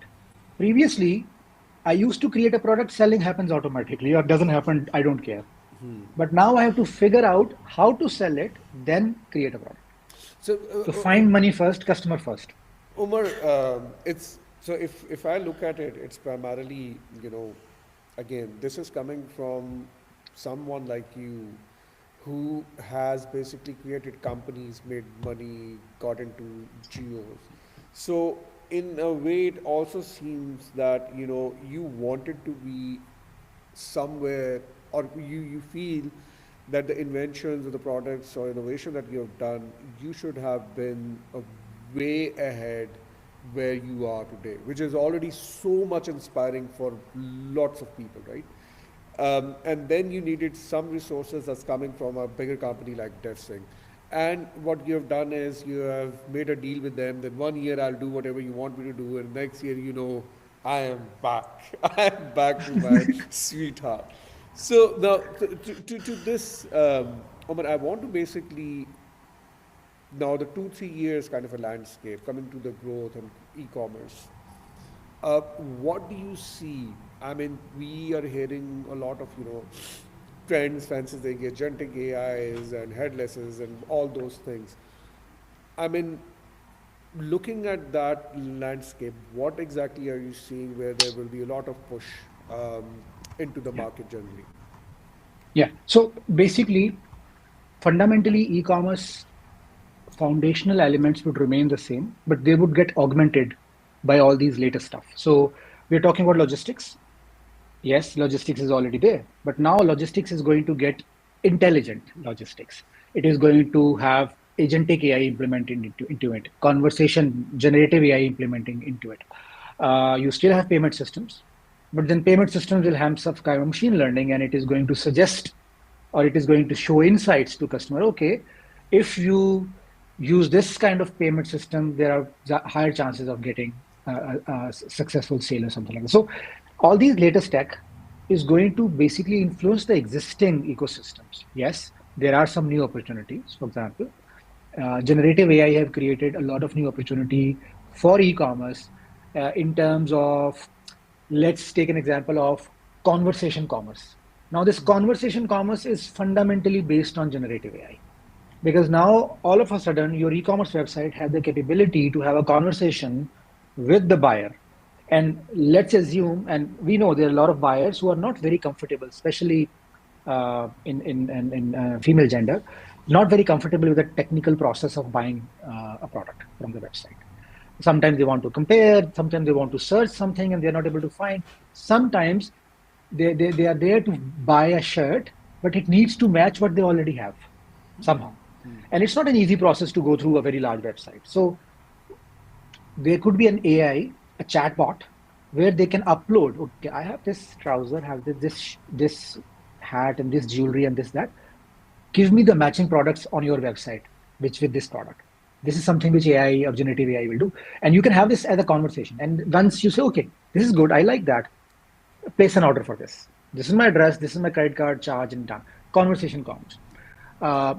Previously, I used to create a product, selling happens automatically, or doesn't happen, I don't care. But now I have to figure out how to sell it, then create a product. So, So find money first, customer first. Umar, it's so if I look at it, it's primarily, again, this is coming from someone like you who has basically created companies, made money, got into geos. So in a way, it also seems that you wanted to be somewhere, or you feel that the inventions or the products or innovation that you have done, you should have been a way ahead where you are today, which is already so much inspiring for lots of people, right? And then you needed some resources that's coming from a bigger company like DevSync. And what you have done is you have made a deal with them that 1 year I'll do whatever you want me to do, and next year, I am back. I am back to my sweetheart. So now to this, Omar, I want to basically now the 2 3 years kind of a landscape coming to the growth and e-commerce. What do you see? I mean, we are hearing a lot of, trends, fancy things, agentic AIs and headlesses and all those things. I mean, looking at that landscape, what exactly are you seeing where there will be a lot of push um, into the Yeah. market generally? Yeah. So basically, fundamentally, e-commerce foundational elements would remain the same, but they would get augmented by all these latest stuff. So we're talking about logistics. Yes, logistics is already there, but now logistics is going to get intelligent logistics. It is going to have agentic AI implemented into it, conversation generative AI implementing into it. You still have payment systems, but then payment systems will have some kind of machine learning, and it is going to suggest or it is going to show insights to customer. Okay, if you use this kind of payment system, there are higher chances of getting a successful sale or something like that. So all these latest tech is going to basically influence the existing ecosystems. Yes, there are some new opportunities. For example, generative AI have created a lot of new opportunity for e-commerce in terms of, let's take an example of conversation commerce. Now, this conversation commerce is fundamentally based on generative AI because now all of a sudden your e-commerce website has the capability to have a conversation with the buyer. And let's assume, and we know there are a lot of buyers who are not very comfortable, especially in female gender, not very comfortable with the technical process of buying a product from the website. Sometimes they want to compare, sometimes they want to search something and they're not able to find. Sometimes they are there to buy a shirt, but it needs to match what they already have somehow. And it's not an easy process to go through a very large website. So there could be an AI, a chatbot, where they can upload. Okay, I have this trouser, have this hat, and this jewelry, and this that. Give me the matching products on your website, which with this product. This is something which AI or generative AI will do, and you can have this as a conversation. And once you say, okay, this is good, I like that, place an order for this. This is my address, this is my credit card, charge, and done. Conversation comes.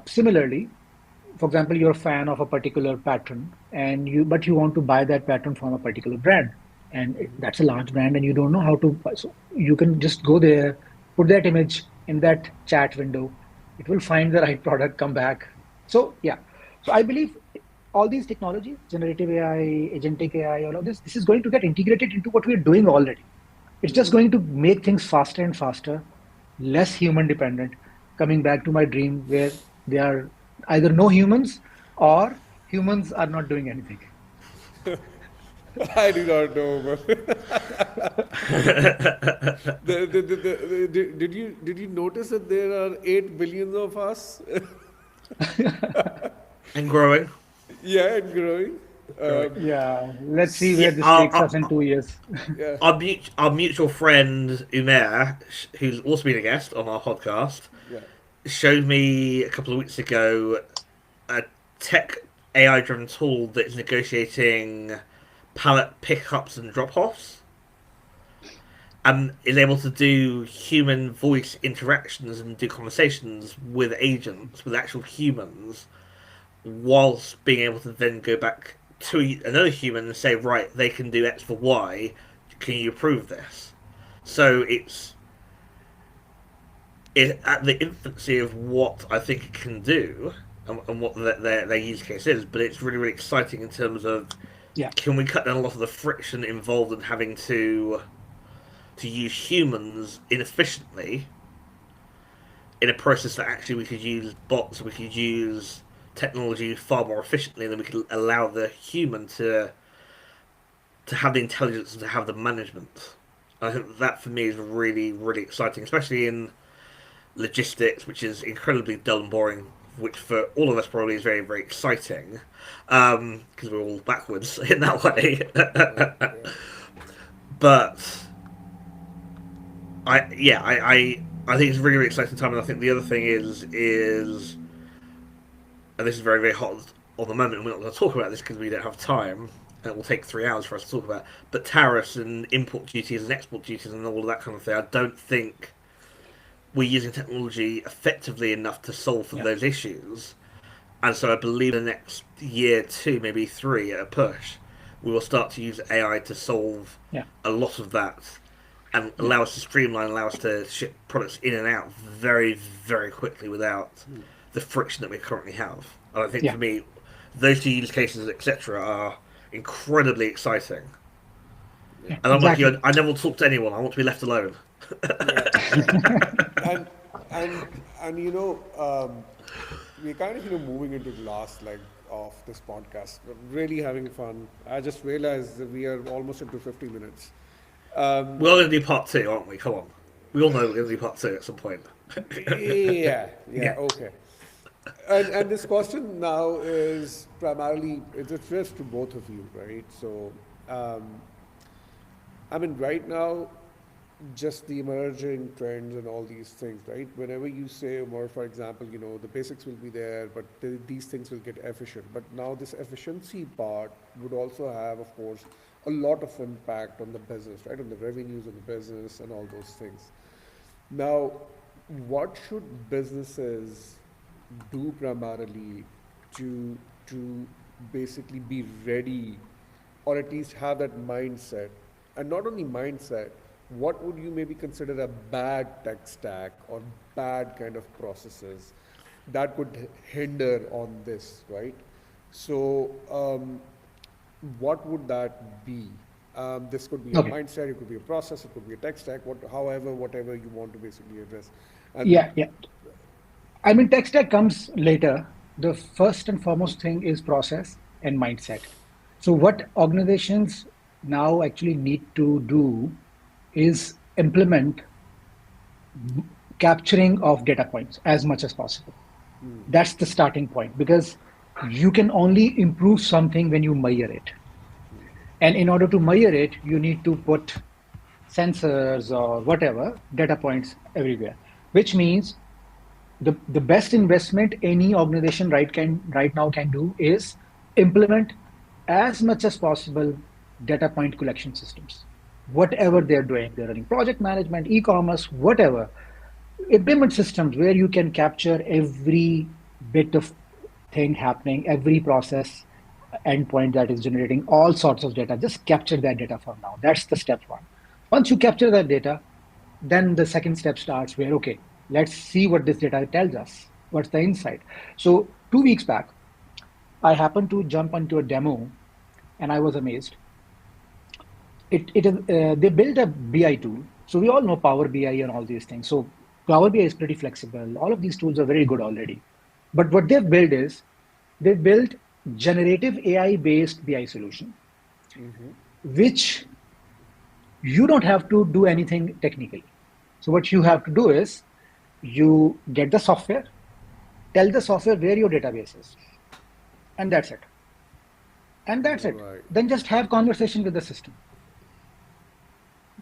Similarly, for example, you're a fan of a particular pattern, and you want to buy that pattern from a particular brand, and that's a large brand, and you don't know how to buy. So you can just go there, put that image in that chat window. It will find the right product, come back. So yeah, so I believe all these technologies, generative AI, agentic AI, all of this is going to get integrated into what we're doing already. It's just going to make things faster and faster, less human dependent. Coming back to my dream where there are either no humans or humans are not doing anything. I do not know. Did you notice that there are 8 billion of us? And growing. Yeah, and growing. Yeah, let's see where Yeah, this takes us in 2 years. Yeah. our mutual friend Umar, who's also been a guest on our podcast, Yeah. showed me a couple of weeks ago a tech AI driven tool that is negotiating pallet pickups and drop offs and is able to do human voice interactions and do conversations with agents, with actual humans, whilst being able to then go back to another human and say, right, they can do X for Y, can you approve this? So it's at the infancy of what I think it can do and what their use case is, but it's really, really exciting in terms of Yeah, can we cut down a lot of the friction involved in having to use humans inefficiently in a process that actually we could use bots, we could use technology far more efficiently than we could allow the human to have the intelligence and to have the management. I think that for me is really, really exciting, especially in logistics, which is incredibly dull and boring, which for all of us probably is very, very exciting, because we're all backwards in that way. Yeah. Yeah. But I think it's a really, really exciting time, and I think the other thing is and this is very, very hot on the moment, and we're not going to talk about this because we don't have time, and it will take 3 hours for us to talk about. But tariffs and import duties and export duties and all of that kind of thing, I don't think we're using technology effectively enough to solve for yeah, those issues. And so I believe in the next year, two, maybe three at a push, we will start to use AI to solve yeah, a lot of that and yeah, allow us to streamline, allow us to ship products in and out very, very quickly without the friction that we currently have. And I think yeah, for me, those two use cases, etc., are incredibly exciting. Yeah, And I'm like exactly. you, I never want to talk to anyone. I want to be left alone. Yeah, and and and we're kind of moving into the last leg of this podcast. We're really having fun. I just realized that we are almost into 50 minutes. Um, We're all going to do part two, aren't we? Come on. We all know we're going to do part two at some point. yeah, yeah, Yeah. okay. And this question now is primarily it's addressed to both of you, right? So, um, I mean, right now, just the emerging trends and all these things, right? Whenever you say more, for example, the basics will be there, but these things will get efficient. But now this efficiency part would also have, of course, a lot of impact on the business, right? On the revenues of the business and all those things. Now, what should businesses do primarily to to basically be ready or at least have that mindset? And not only mindset, what would you maybe consider a bad tech stack or bad kind of processes that could hinder on this, right? So, what would that be? This could be a Okay. mindset, it could be a process, it could be a tech stack, however, whatever you want to basically address. And Yeah, yeah. I mean, tech stack comes later. The first and foremost thing is process and mindset. So, what organizations now actually need to do is implement capturing of data points as much as possible. That's the starting point because you can only improve something when you measure it. And in order to measure it, you need to put sensors or whatever data points everywhere, which means the best investment any organization right now can do is implement as much as possible data point collection systems. Whatever they're doing, they're running project management, e-commerce, whatever. Implement systems where you can capture every bit of thing happening, every process endpoint that is generating all sorts of data. Just capture that data for now. That's the step one. Once you capture that data, then the second step starts where, okay, let's see what this data tells us. What's the insight? So 2 weeks back, I happened to jump onto a demo and I was amazed. They built a BI tool. So we all know Power BI and all these things. So Power BI is pretty flexible. All of these tools are very good already. But what they've built is they built generative AI based BI solution, which you don't have to do anything technically. So what you have to do is you get the software, tell the software where your database is, and that's it. And that's it. right, Then just have conversation with the system.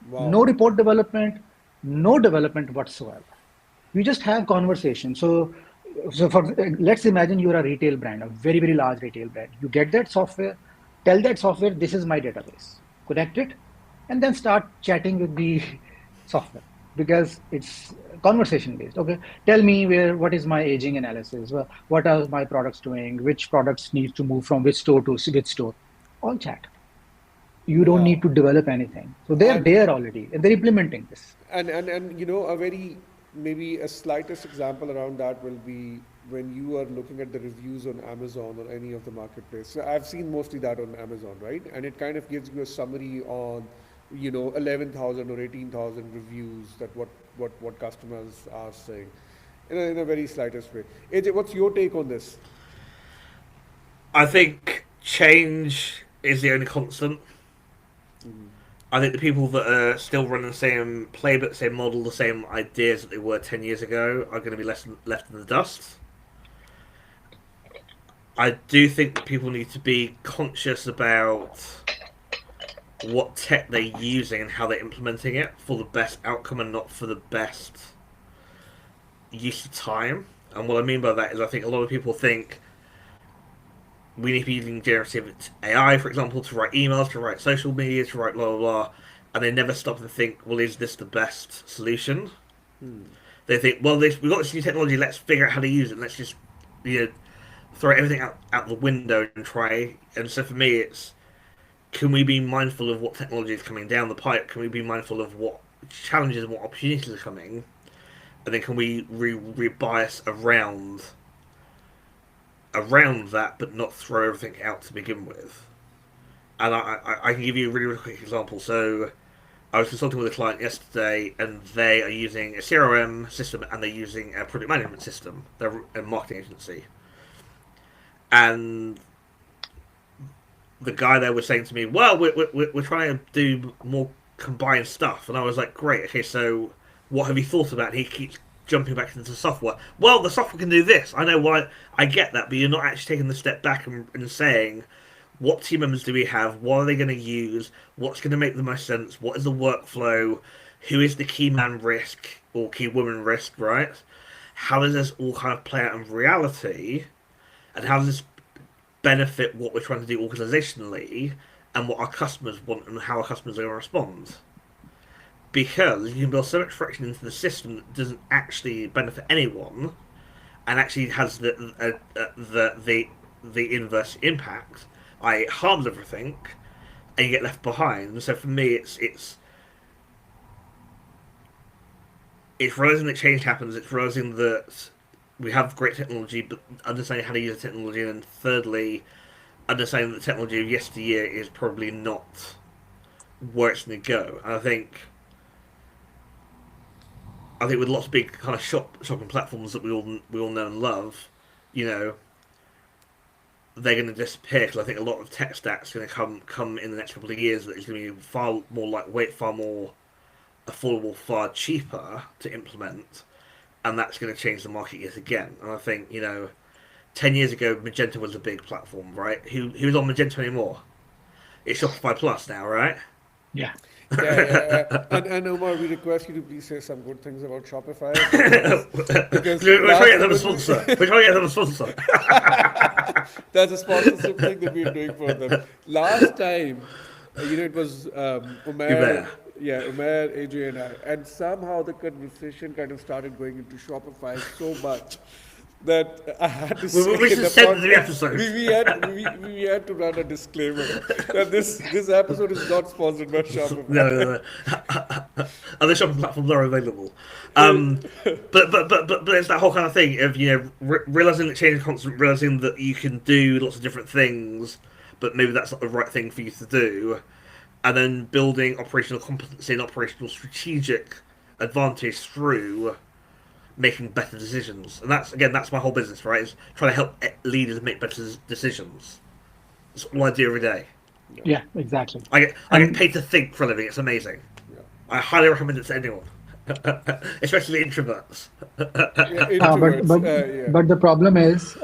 wow, No report development, no development whatsoever. You just have conversation. So for let's imagine you're a retail brand, a very very large retail brand. You get that software, tell that software this is my database, connect it, and then start chatting with the software because it's conversation based. Okay, tell me what is my aging analysis, what are my products doing, which products need to move from which store to which store, all chat. You don't wow. need to develop anything. So they're And there already and they're implementing this. and a very maybe a slightest example around that will be when you are looking at the reviews on Amazon or any of the marketplace. So I've seen mostly that on Amazon, right? And it kind of gives you a summary on 11,000 or 18,000 reviews that what customers are saying in a very slightest way. AJ, what's your take on this? I think change is the only constant. I think the people that are still running the same playbook, the same model, the same ideas that they were 10 years ago are going to be left in the dust. I do think that people need to be conscious about what tech they're using and how they're implementing it for the best outcome and not for the best use of time. And what I mean by that is I think a lot of people think we need to be using generative AI, for example, to write emails, to write social media, to write blah blah blah, and they never stop and think, well, is this the best solution? They think, well, we've got this new technology, let's figure out how to use it. Let's just throw everything out the window and try. And so for me, it's can we be mindful of what technology is coming down the pipe? Can we be mindful of what challenges and what opportunities are coming? And then can we re-bias around that, but not throw everything out to begin with? And I can give you a really, really quick example. So I was consulting with a client yesterday, and they are using a CRM system and they're using a project management system. They're a marketing agency. And the guy there was saying to me, well, we're trying to do more combined stuff. And I was like, great, okay, so what have you thought about? And he keeps jumping back into the software. Well, the software can do this. I know why. I get that, but you're not actually taking the step back and saying, what team members do we have? What are they going to use? What's going to make the most sense? What is the workflow? Who is the key man risk or key woman risk, right? How does this all kind of play out in reality? And how does this benefit what we're trying to do organizationally and what our customers want and how our customers are going to respond? Because you can build so much friction into the system that doesn't actually benefit anyone and actually has the inverse impact. It harms everything, and you get left behind. So for me, it's realizing that change happens. It's realizing that we have great technology, but understanding how to use the technology, and then thirdly, understanding that the technology of yesteryear is probably not where it's going to go. And I think with lots of big kind of shopping platforms that we all know and love, they're going to disappear, because I think a lot of tech stacks are going to come in the next couple of years that is going to be far more lightweight, far more affordable, far cheaper to implement, and that's going to change the market yet again. And I think 10 years ago Magento was a big platform, right? Who's on Magento anymore? It's Shopify Plus now, right? Yeah. Yeah. And Umar, we request you to please say some good things about Shopify. Because we're trying to get them a sponsor. We're trying to get them a sponsor. That's a sponsorship thing that we're doing for them. Last time, it was Umar, AJ, and I, and somehow the conversation kind of started going into Shopify so much that I had to say we should send the episode. We had to run a disclaimer that this episode is not sponsored by Shopify. No. Other shopping platforms are available. But it's that whole kind of thing of realizing that change is constant, realizing that you can do lots of different things, but maybe that's not the right thing for you to do, and then building operational competency and operational strategic advantage through making better decisions. And that's my whole business, right? Is trying to help leaders make better decisions. That's all I do every day. Yeah, exactly. I get paid to think for a living. It's amazing. Yeah. I highly recommend it to anyone, especially introverts. But the problem is,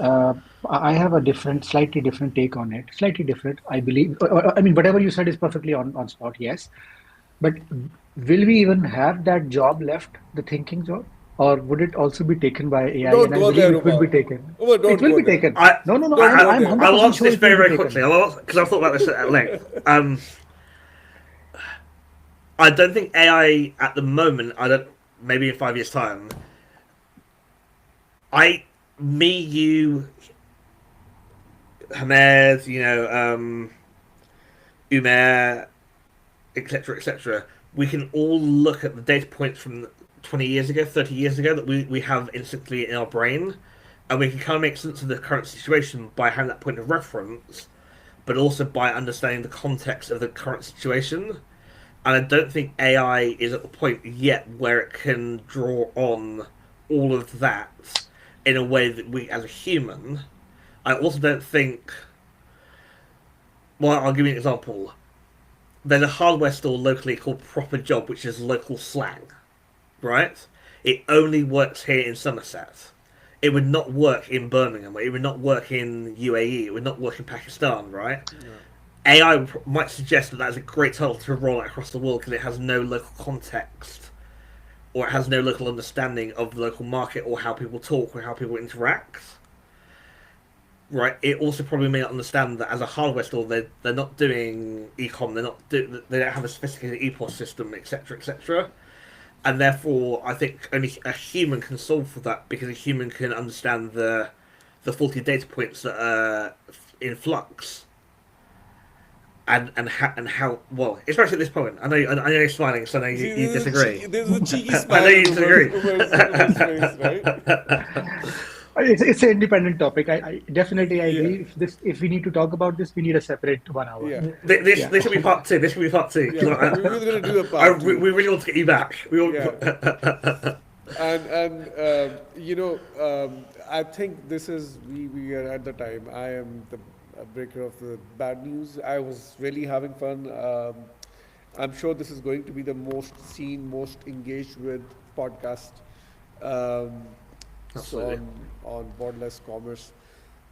I have a slightly different take on it. Slightly different, I believe. I mean, whatever you said is perfectly on spot. Yes, but will we even have that job left, the thinking job? Or would it also be taken by AI? Don't and I go believe there, it will be taken. It will be taken. No. I'm 100% I'll answer sure this very quickly, because I've thought about this at length. I don't think AI at the moment, maybe in 5 years' time, you, Hammad, Umar, etc., we can all look at the data points from 20 years ago, 30 years ago that we have instantly in our brain, and we can kind of make sense of the current situation by having that point of reference, but also by understanding the context of the current situation. And I don't think AI is at the point yet where it can draw on all of that in a way that we, as a human, I also don't think... Well, I'll give you an example. There's a hardware store locally called Proper Job, which is local slang. Right? It only works here in Somerset. It would not work in Birmingham. It would not work in UAE. It would not work in Pakistan, right? Yeah. AI might suggest that is a great title to roll out across the world because it has no local context, or it has no local understanding of the local market, or how people talk, or how people interact. Right? It also probably may not understand that as a hardware store, they're not doing e-com. They don't have a sophisticated EPOS system, etc., etc. And therefore, I think only a human can solve for that, because a human can understand the faulty data points that are in flux, and how well, especially at this point. I know you're smiling, so I know you disagree. There's a cheeky smile. I know you disagree. It's an independent topic. I definitely I Yeah, agree. If we need to talk about this, we need a separate 1 hour. yeah, This Yeah. this will be part two. This will be part two. yeah. 'Cause We're gonna do a part two. we really want to get you back. We want. Yeah. And I think this is we are at the time. I am the breaker of the bad news. I was really having fun. I'm sure this is going to be the most seen, most engaged with podcast. Um, so Absolutely. on Borderless Commerce.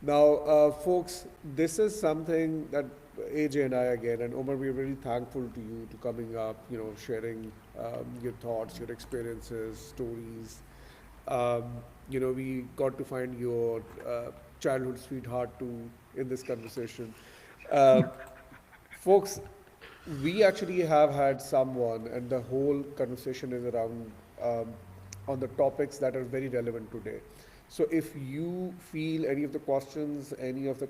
Now, folks, this is something that AJ and I again, and Omar, we're really thankful to you to coming up, sharing your thoughts, your experiences, stories. Um, we got to find your childhood sweetheart too in this conversation. Uh, Folks, we actually have had someone, and the whole conversation is around on the topics that are very relevant today. So if you feel any of the questions, any of the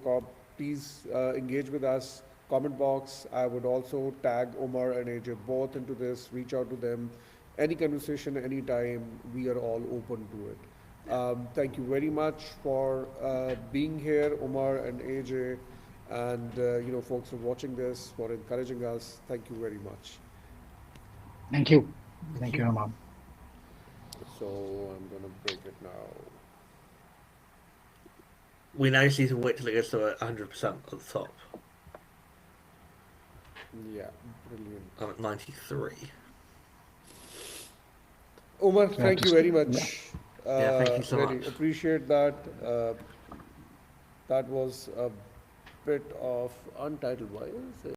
please engage with us. Comment box. I would also tag Omar and AJ both into this. Reach out to them. Any conversation, anytime. We are all open to it. Thank you very much for being here, Omar and AJ, and folks for watching this, for encouraging us. Thank you very much. Thank you. Thank you, Imam. So I'm gonna break it now. We now just need to wait till it gets to 100% at the top. Yeah, brilliant. I'm at 93. Omar, thank you very Yeah. much. Yeah, thank you so Really much. appreciate that. That was a bit of untitled. Why is it?